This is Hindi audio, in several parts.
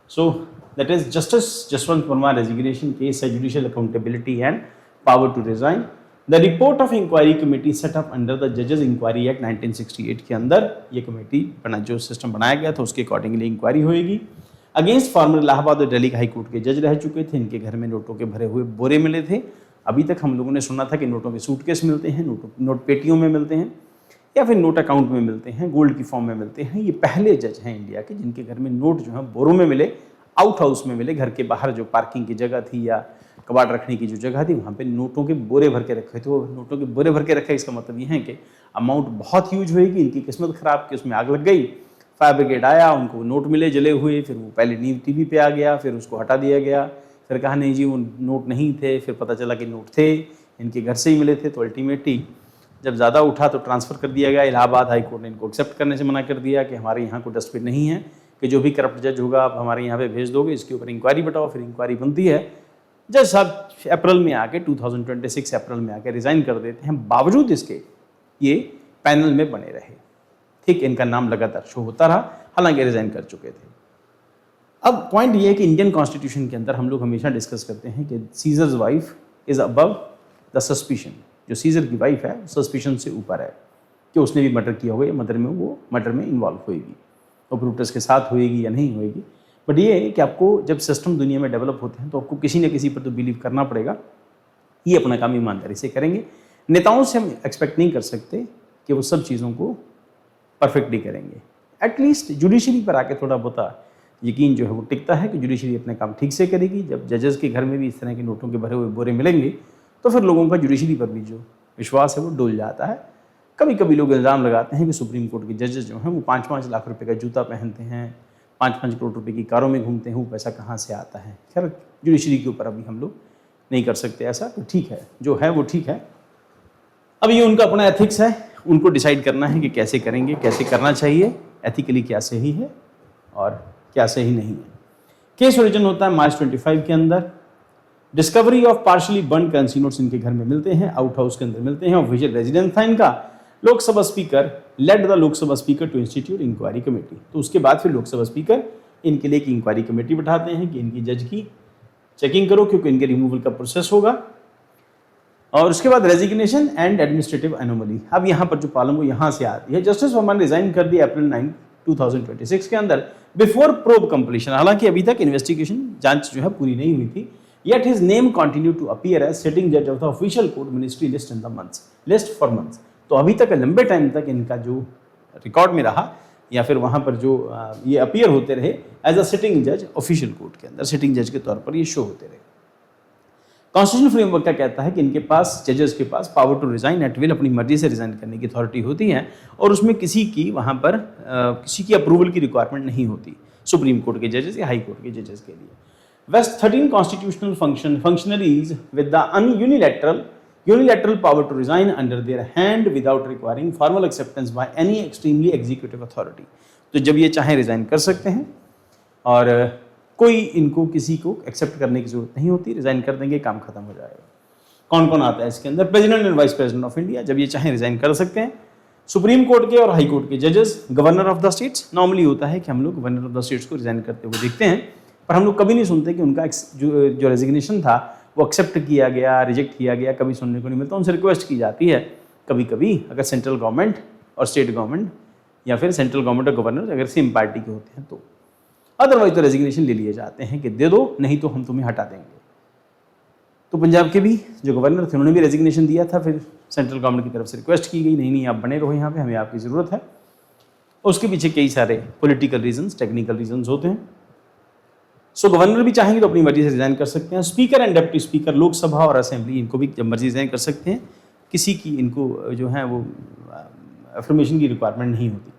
So that is Justice Jaswant Verma resignation case है judicial accountability and power to resign. The report of inquiry committee set up under the Judges Inquiry Act 1968 के अंदर ये कमेटी बना, जो सिस्टम बनाया गया था उसके अकॉर्डिंगली इंक्वायरी होएगी। अगेंस्ट फॉर्मर इलाहाबाद और दिल्ली हाई कोर्ट के जज रह चुके थे, इनके घर में नोटों के भरे हुए बोरे मिले थे। अभी तक हम लोगों ने सुना था कि नोटों के सूटकेस मिलते हैं, नोट पेटियों में मिलते हैं या फिर नोट अकाउंट में मिलते हैं, गोल्ड की फॉर्म में मिलते हैं। ये पहले जज हैं इंडिया के जिनके घर में नोट जो है बोरों में मिले, आउट हाउस में मिले, घर के बाहर जो पार्किंग की जगह थी या कबाड़ रखने की जो जगह थी वहाँ पे नोटों के बोरे भर के रखे थे। वो नोटों के बोरे भर के रखे, इसका मतलब ये है कि अमाउंट बहुत ह्यूज होएगी। इनकी किस्मत खराब कि उसमें आग लग गई, फायर ब्रिगेड आया, उनको नोट मिले जले हुए, फिर वो पहले न्यूज़ टीवी पे आ गया, फिर उसको हटा दिया गया, फिर कहा नहीं जी वो नोट नहीं थे, फिर पता चला कि नोट थे, इनके घर से ही मिले थे। तो अल्टीमेटली जब ज़्यादा उठा तो ट्रांसफ़र कर दिया गया। इलाहाबाद हाई कोर्ट ने इनको एक्सेप्ट करने से मना कर दिया कि हमारे यहाँ कोई डस्टबिन नहीं है कि जो भी करप्ट जज होगा आप हमारे यहाँ पे भेज दोगे, इसके ऊपर इंक्वायरी बताओ। फिर इंक्वायरी बनती है, जज साहब अप्रैल में आके 2026 अप्रैल में आके रिज़ाइन कर देते हैं। बावजूद इसके ये पैनल में बने रहे, ठीक, इनका नाम लगातार शो होता रहा, हालांकि रिज़ाइन कर चुके थे। अब पॉइंट ये है कि इंडियन कॉन्स्टिट्यूशन के अंदर हम लोग हमेशा डिस्कस करते हैं कि seizures wife is above the suspicion. जो सीजर की वाइफ है सस्पिशन से ऊपर है कि उसने भी मर्डर किया होगा या मर्डर में इन्वॉल्व होएगी, और ब्रूटस के साथ होएगी या नहीं होएगी। बट ये है कि आपको जब सिस्टम दुनिया में डेवलप होते हैं तो आपको किसी न किसी पर तो बिलीव करना पड़ेगा। ये अपना काम ईमानदारी से करेंगे। नेताओं से हम एक्सपेक्ट नहीं कर सकते कि वो सब चीज़ों को परफेक्टली करेंगे। एटलीस्ट जुडिशरी पर आके थोड़ा बहुत यकीन जो है वो टिकता है कि जुडिशरी अपने काम ठीक से करेगी। जब जजेस के घर में भी इस तरह के नोटों के भरे हुए बोरे मिलेंगे तो फिर लोगों का जुडिशरी पर भी जो विश्वास है वो डोल जाता है। कभी कभी लोग इल्ज़ाम लगाते हैं कि सुप्रीम कोर्ट के जजेस जो हैं वो 5-5 लाख रुपए का जूता पहनते हैं, 5-5 करोड़ रुपए की कारों में घूमते हैं, वो पैसा कहाँ से आता है। खैर जुडिशरी के ऊपर अभी हम लोग नहीं कर सकते ऐसा, तो ठीक है, जो है वो ठीक है। अब ये उनका अपना एथिक्स है, उनको डिसाइड करना है कि कैसे करेंगे, कैसे करना चाहिए, एथिकली क्या सही है और क्या सही नहीं है। केस ओरिजिन होता है मार्च 25 के अंदर। Discovery of partially burn currency notes इनके घर में मिलते हैं, आउट हाउस के अंदर मिलते हैं, ऑफिशियल रेजिडेंस था इनका। Lok Sabha speaker led the Lok Sabha speaker to institute inquiry committee. तो उसके बाद फिर लोकसभा स्पीकर इनके लिए एक इंक्वायरी कमेटी बैठाते हैं कि इनकी जज की चेकिंग करो, क्योंकि इनके रिमूवल का प्रोसेस होगा। और उसके बाद रेजिग्नेशन एंड एडमिनिस्ट्रेटिव एनोमली। अब यहाँ पर जो प्रॉब्लम वो यहाँ से आती है। जस्टिस वर्मा ने रिजाइन कर दिया अप्रैल 9, 2026 के अंदर बिफोर प्रोब कंप्लीशन। हालांकि अभी तक इन्वेस्टिगेशन जांच जो है पूरी नहीं हुई थी। Yet his name continued to appear as sitting judge of the official court ministry list in the list for months। तो अभी तक लंबे टाइम तक इनका जो रिकॉर्ड में रहा या फिर वहाँ पर जो ये अपीयर होते रहे एज अ सिटिंग जज ऑफिशियल कोर्ट के अंदर, सिटिंग जज के तौर पर ये शो होते रहे। कॉन्स्टिट्यूशन फ्रेमवर्क क्या कहता है कि इनके पास, जजेस के पास power to resign at will, अपनी मर्जी से रिजाइन करने की अथॉरिटी होती है, और उसमें किसी की वहाँ पर किसी की अप्रूवल की रिक्वायरमेंट नहीं होती सुप्रीम कोर्ट के जजेस या हाई कोर्ट के जजेस के लिए। Vest 13 constitutional functionaries with the unilateral power to resign under their hand without requiring formal acceptance by any extremely executive authority। तो जब ये चाहे रिजाइन कर सकते हैं और कोई इनको किसी को एक्सेप्ट करने की जरूरत नहीं होती, रिजाइन कर देंगे, काम खत्म हो जाएगा। कौन कौन आता है इसके अंदर? President and vice president of India, जब ये चाहे रिजाइन कर सकते हैं। सुप्रीम कोर्ट के और हाई कोर्ट के जजेस, governor of the states. Normally होता है कि हम लोग गवर्नर ऑफ द स्टेट्स को रिजाइन करते हुए देखते हैं, पर हम लोग कभी नहीं सुनते कि उनका जो रेजिग्नेशन था वो एक्सेप्ट किया गया, रिजेक्ट किया गया, कभी सुनने को नहीं मिलता। उनसे रिक्वेस्ट की जाती है कभी कभी, अगर सेंट्रल गवर्नमेंट और स्टेट गवर्नमेंट या फिर सेंट्रल गवर्नमेंट और गवर्नर अगर सेम पार्टी के होते हैं तो। अदरवाइज तो रेजिग्नेशन ले लिए जाते हैं कि दे दो, नहीं तो हम तुम्हें हटा देंगे। तो पंजाब के भी जो गवर्नर थे उन्होंने भी रेजिग्नेशन दिया था, फिर सेंट्रल गवर्नमेंट की तरफ से रिक्वेस्ट की गई, नहीं नहीं आप बने रहो यहाँ पे, हमें आपकी ज़रूरत है। उसके पीछे कई सारे पॉलिटिकल रीजंस, टेक्निकल रीजंस होते हैं। सो गवर्नर भी चाहेंगे तो अपनी मर्जी से रिजाइन कर सकते हैं। Speaker and deputy speaker, Lok Sabha और असेंबली, इनको भी जब मर्जी रिजाइन कर सकते हैं, किसी की इनको जो है वो अफर्मेशन की रिक्वायरमेंट नहीं होती।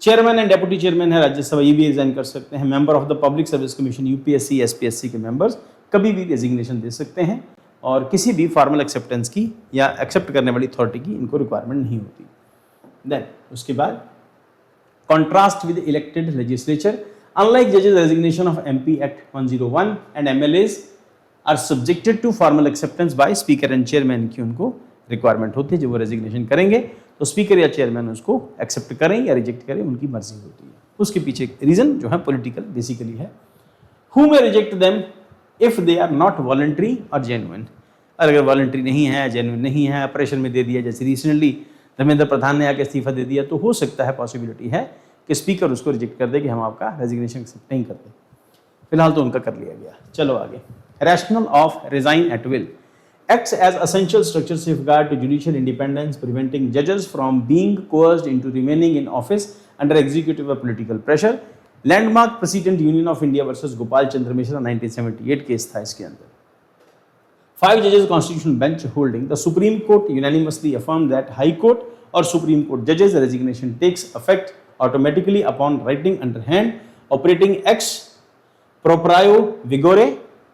चेयरमैन एंड डेप्यूटी चेयरमैन है राज्यसभा, ये भी रिजाइन कर सकते हैं। Member of the public service commission, UPSC SPSC के मेंबर्स कभी भी रेजिग्नेशन दे सकते हैं, और किसी भी फॉर्मल एक्सेप्टेंस की या एक्सेप्ट करने वाली अथॉरिटी की इनको रिक्वायरमेंट नहीं होती। देन उसके बाद contrast with elected legislature. Unlike judges' resignation of MP Act 101 and MLAs are subjected to formal acceptance by speaker and chairman की उनको रिक्वायरमेंट होती है। जब वो रेजिग्नेशन करेंगे तो स्पीकर या चेयरमैन उसको एक्सेप्ट करें या रिजेक्ट करें, उनकी मर्जी होती है। उसके पीछे रीज़न जो है पॉलिटिकल बेसिकली है। who may reject them if they are not voluntary or genuine। और अगर वॉलंटरी नहीं है, जेन्युइन नहीं है, प्रेशर में दे दिया, जैसे रिसेंटली धर्मेंद्र प्रधान ने आके इस्तीफा दे दिया, तो हो सकता है, पॉसिबिलिटी है कि स्पीकर उसको रिजेक्ट कर दे कि हम आपका रेजिग्नेशन एक्सेप्ट नहीं करते। फिलहाल तो उनका कर लिया गया। चलो आगे। Rationale of resign at will acts as essential structural safeguard to judicial independence, preventing judges from being coerced into remaining in office under executive or political pressure। Landmark president union of India versus Gopal Chandra Mishra 1978 case था इसके अंदर। 5 judges constitutional bench holding the Supreme Court unanimously affirmed that High Court or Supreme Court judges resignation takes effect automatically upon writing underhand operating ex proprio vigore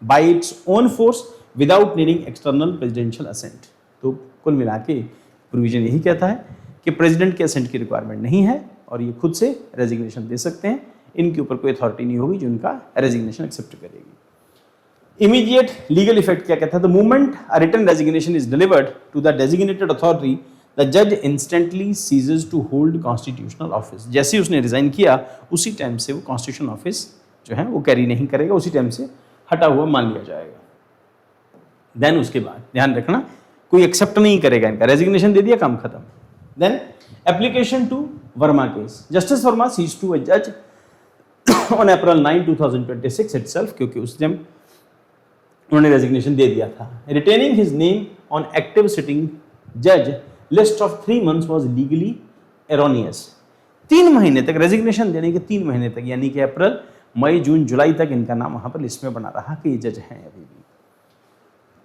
by its own force without needing external presidential assent। तो कुल मिला के प्रोविजन यही कहता है कि प्रेसिडेंट के असेंट की रिक्वायरमेंट नहीं है और ये खुद से रेजिग्नेशन दे सकते हैं, इनके ऊपर कोई अथॉरिटी नहीं होगी जो उनका रेजिग्नेशन एक्सेप्ट करेगी। इमीडिएट लीगल इफेक्ट क्या कहता है? The moment a written resignation is delivered to the designated authority the जज instantly ceases to hold constitutional office. जैसे ही उसने रिजाइन किया उसी टाइम से वो कॉन्स्टिट्यूशनल ऑफिस जो है वो कैरी नहीं करेगा, उसी टाइम से हटा हुआ मान लिया जाएगा। देन उसके बाद ध्यान रखना कोई एक्सेप्ट नहीं करेगा इनका, रेजिग्नेशन दे दिया, काम खत्म। Then application to Verma case. Justice Verma cease to a जज ऑन अप्रैल 9, 2026 इटसेल्फ, क्योंकि उस टाइम उन्होंने रेजिग्नेशन दे दिया था। Retaining his name on active sitting जज list of 3 months was legally erroneous. 3 महीने तक रेजिग्नेशन देने के 3 महीने तक, यानी कि अप्रैल, मई, जून, जुलाई तक इनका नाम वहां पर लिस्ट में बना रहा कि ये जज हैं अभी भी।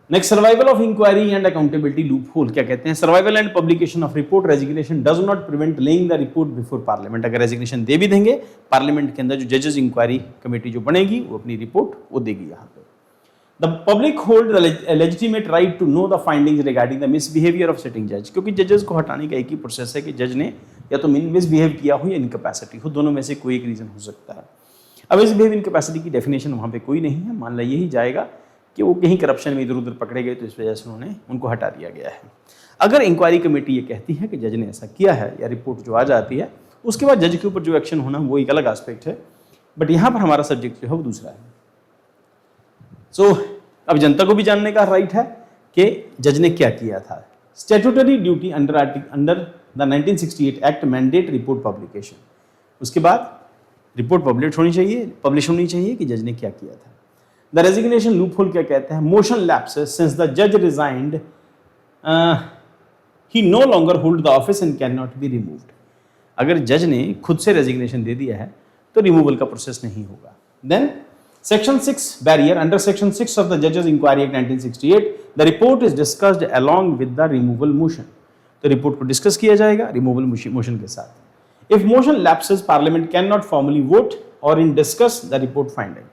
Next, survival of inquiry and accountability loophole क्या कहते हैं? Survival and publication of report resignation does not prevent laying the report before parliament. अगर रेजिग्नेशन दे भी देंगे, पार्लियामेंट के अंदर जो जजेस इंक्वायरी कमेटी जो बनेगी वो अपनी रिपोर्ट वो देगी यहाँ पे। The public hold the legitimate right to know the findings regarding the misbehaviour of sitting जज, क्योंकि जजेस को हटाने का एक ही प्रोसेस है कि जज ने या तो मिसबिहेव किया हो या इनकैपेसिटी हो, दोनों में से कोई एक रीजन हो सकता है। अब मिसबिहेव इनकैपेसिटी की डेफिनेशन वहाँ पे कोई नहीं है, मान ला यही जाएगा कि वो कहीं करप्शन में इधर उधर पकड़े गए तो इस वजह से उनको हटा दिया गया है। अगर इंक्वायरी कमेटी ये कहती है कि जज ने ऐसा किया है या रिपोर्ट जो आ जाती है, उसके बाद जज के ऊपर जो एक्शन होना वो एक अलग एस्पेक्ट है, बट यहाँ पर हमारा सब्जेक्ट जो है वो दूसरा है। सो अब जनता को भी जानने का राइट है कि जज ने क्या किया था। Statutory duty under the 1968 act mandate report publication. उसके बाद रिपोर्ट पब्लिश होनी चाहिए कि जज ने क्या किया था। द रेजिग्नेशन लूपहोल क्या कहते हैं? मोशन लैप्सेस सिंस द जज resigned he no longer hold the office and can not be removed. अगर जज ने खुद से रेजिग्नेशन दे दिया है तो रिमूवल का प्रोसेस नहीं होगा। Then section 6 barrier under section 6 of the जजेस inquiry act 1968 the report is discussed along with the removal motion. तो रिपोर्ट को डिस्कस किया जाएगा रिमूवल मोशन के साथ। If motion lapses parliament can not formally vote or in discuss the report finding.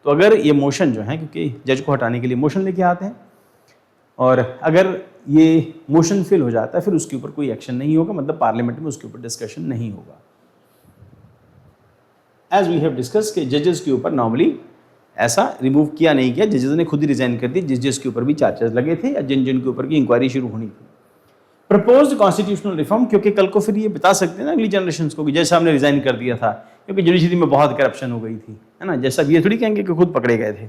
तो अगर ये मोशन जो है, क्योंकि जज को हटाने के लिए मोशन लेके आते हैं, और अगर ये मोशन फेल हो जाता है फिर उसके ऊपर कोई एक्शन नहीं होगा, मतलब पार्लियामेंट में उसके ऊपर डिस्कशन नहीं होगा। एज वी हैव डिस्कस कि जजेस के ऊपर नॉर्मली ऐसा रिमूव किया नहीं गया, जजेस ने खुद ही रिजाइन कर दी, जिस के ऊपर भी चार्जेस लगे थे या जिन के ऊपर की इंक्वायरी शुरू होनी थी। प्रपोज्ड कॉन्स्टिट्यूशनल रिफॉर्म, क्योंकि कल को फिर ये बता सकते हैं ना अगली जनरेशन को कि जज साहब ने रिजाइन कर दिया था क्योंकि जुडिशरी में बहुत करप्शन हो गई थी, है ना। जैसा ये थोड़ी कहेंगे कि खुद पकड़े गए थे,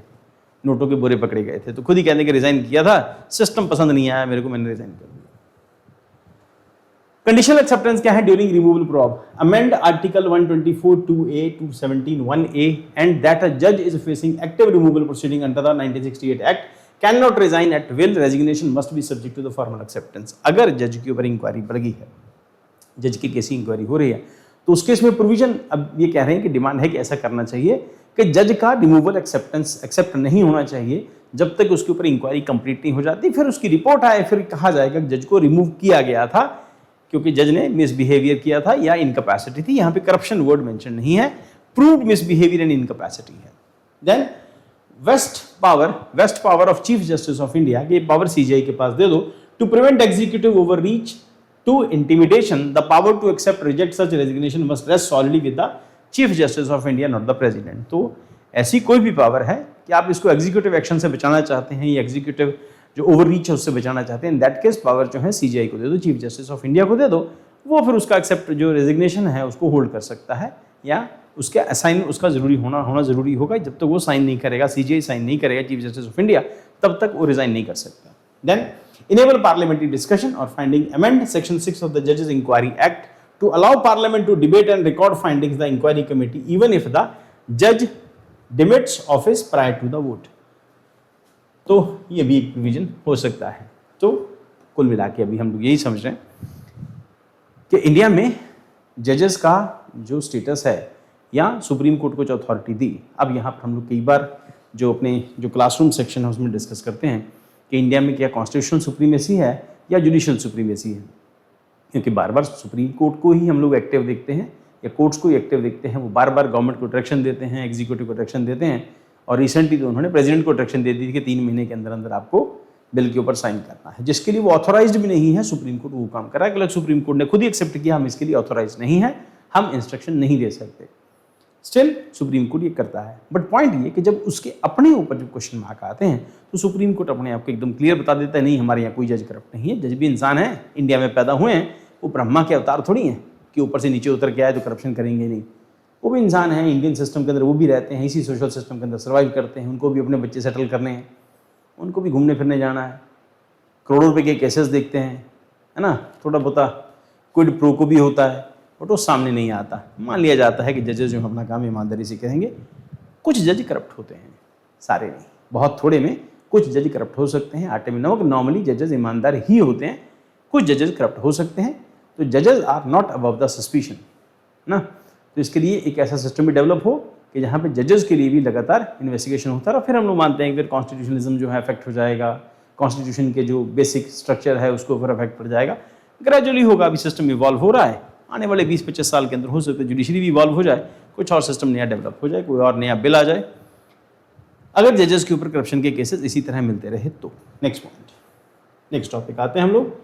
नोटों के बोरे पकड़े गए थे, तो खुद ही कहने कि रिजाइन किया था, सिस्टम पसंद नहीं आया मेरे को, मैंने रिजाइन कर दिया। कंडीशनल एक्सेप्टेंस क्या है? During removal probe amend article 124(2)(a) to 17(1)(a) and that a जज is facing active removal proceeding under the 1968 act can not resign at will, resignation must be subject to the formal acceptance. अगर जज के ऊपर इंक्वायरी बढ़ गई है, जज की कैसी इंक्वायरी हो रही है, तो उस केस में प्रोविजन अब ये कह रहे हैं कि डिमांड है कि ऐसा करना चाहिए कि जज का रिमूवल एक्सेप्ट नहीं होना चाहिए जब तक उसके ऊपर इंक्वायरी कंप्लीट नहीं हो जाती। फिर उसकी रिपोर्ट आए, फिर कहा जाएगा कि जज को रिमूव किया गया था क्योंकि जज ने मिसबिहेवियर किया था या इनकैपेसिटी थी। यहाँ पे करप्शन वर्ड मेंशन नहीं है, प्रूव्ड मिसबिहेवियर एंड इनकैपेसिटी है। Then vest power of chief justice of India, ये पावर सीजीआई के पास दे दो, to prevent executive overreach to intimidation the power to accept reject such resignation must rest solidly with the chief justice of India not the president. तो ऐसी कोई भी पावर है कि आप इसको एग्जीक्यूटिव एक्शन से बचाना चाहते हैं या एग्जीक्यूटिव जो ओवर रीच है उससे बचाना चाहते हैं, इन दैट केस पावर जो है सीजीआई को दे दो, चीफ जस्टिस ऑफ इंडिया को दे दो, वो फिर उसका एक्सेप्ट जो रेजिग्नेशन है उसको होल्ड कर सकता है या उसके असाइन उसका जरूरी होना जरूरी होगा। जब तक वो साइन नहीं करेगा, सीजीआई साइन नहीं करेगा चीफ जस्टिस ऑफ इंडिया, तब तक वो रिजाइन नहीं कर सकता। Then enable parliamentary discussion or finding, amend section 6 of the Judges Inquiry Act to allow parliament to debate and record findings the inquiry committee even if the judge demits office prior to the vote। तो ये भी एक प्रोविजन हो सकता है। तो कुल मिला के अभी हम लोग यही समझ रहे हैं कि इंडिया में जजेस का जो स्टेटस है या सुप्रीम कोर्ट को जो अथॉरिटी दी, अब यहाँ पर हम लोग कई बार जो अपने जो क्लासरूम सेक्शन है उसमें डिस्कस करते हैं कि इंडिया में क्या कॉन्स्टिट्यूशनल सुप्रीमेसी है या जुडिशियल सुप्रीमेसी है, क्योंकि बार बार सुप्रीम कोर्ट को ही हम लोग एक्टिव देखते हैं या कोर्ट्स को ही एक्टिव देखते हैं। वो बार बार गवर्नमेंट को डायरेक्शन देते हैं, एग्जीक्यूटिव को डायरेक्शन देते हैं, और रिसेंटली तो उन्होंने प्रेसिडेंट को डायरेक्शन दे दी थी कि 3 महीने के अंदर अंदर आपको बिल के ऊपर साइन करना है, जिसके लिए वो ऑथोराइज्ड भी नहीं है। सुप्रीम कोर्ट वो काम कर रहा है कि सुप्रीम कोर्ट ने खुद ही एक्सेप्ट किया हम इसके लिए ऑथोराइज नहीं है, हम इंस्ट्रक्शन नहीं दे सकते। स्टिल सुप्रीम कोर्ट ये करता है। बट पॉइंट ये कि जब उसके अपने ऊपर जब क्वेश्चन मार्क आते हैं तो सुप्रीम कोर्ट अपने आप को एकदम क्लियर बता देता है, नहीं हमारे यहाँ कोई जज करप्ट नहीं है, जज भी इंसान है, इंडिया में पैदा हुए हैं, वो ब्रह्मा के अवतार थोड़ी हैं कि ऊपर से नीचे उतर के आए तो करप्शन करेंगे नहीं। वो भी इंसान हैं, इंडियन सिस्टम के अंदर वो भी रहते हैं, इसी सोशल सिस्टम के अंदर सर्वाइव करते हैं, उनको भी अपने बच्चे सेटल करने हैं, उनको भी घूमने फिरने जाना है, करोड़ों रुपये के केसेस देखते हैं, है ना, थोड़ा बहुत क्विड प्रो को भी होता है, बट वो सामने नहीं आता। मान लिया जाता है कि जजेस जो अपना काम ईमानदारी से करेंगे। कुछ जज करप्ट होते हैं, सारे नहीं, बहुत थोड़े में कुछ जज करप्ट हो सकते हैं। आटे में नमक, नॉर्मली जजेस ईमानदार ही होते हैं, कुछ जजेस करप्ट हो सकते हैं। तो जजेस are not above the suspicion ना। तो इसके लिए एक ऐसा सिस्टम भी डेवलप हो कि जहाँ पे जजेस के लिए भी लगातार इन्वेस्टिगेशन होता रहा। फिर हम लोग मानते हैं कि फिर कॉन्स्टिट्यूशनलिज्म जो है अफेक्ट हो जाएगा, कॉन्स्टिट्यूशन के जो बेसिक स्ट्रक्चर है उसको ऊपर अफेक्ट पड़ जाएगा। ग्रेजुअली होगा, अभी सिस्टम इवॉल्व हो रहा है, आने वाले 20-25 साल के अंदर हो सकता है जुडिशरी भी इवॉल्व हो जाए, कुछ और सिस्टम नया डेवलप हो जाए, कोई और नया बिल आ जाए, अगर जजेस के ऊपर करप्शन के केसेस इसी तरह मिलते रहे तो। नेक्स्ट पॉइंट, नेक्स्ट टॉपिक आते हैं हम लोग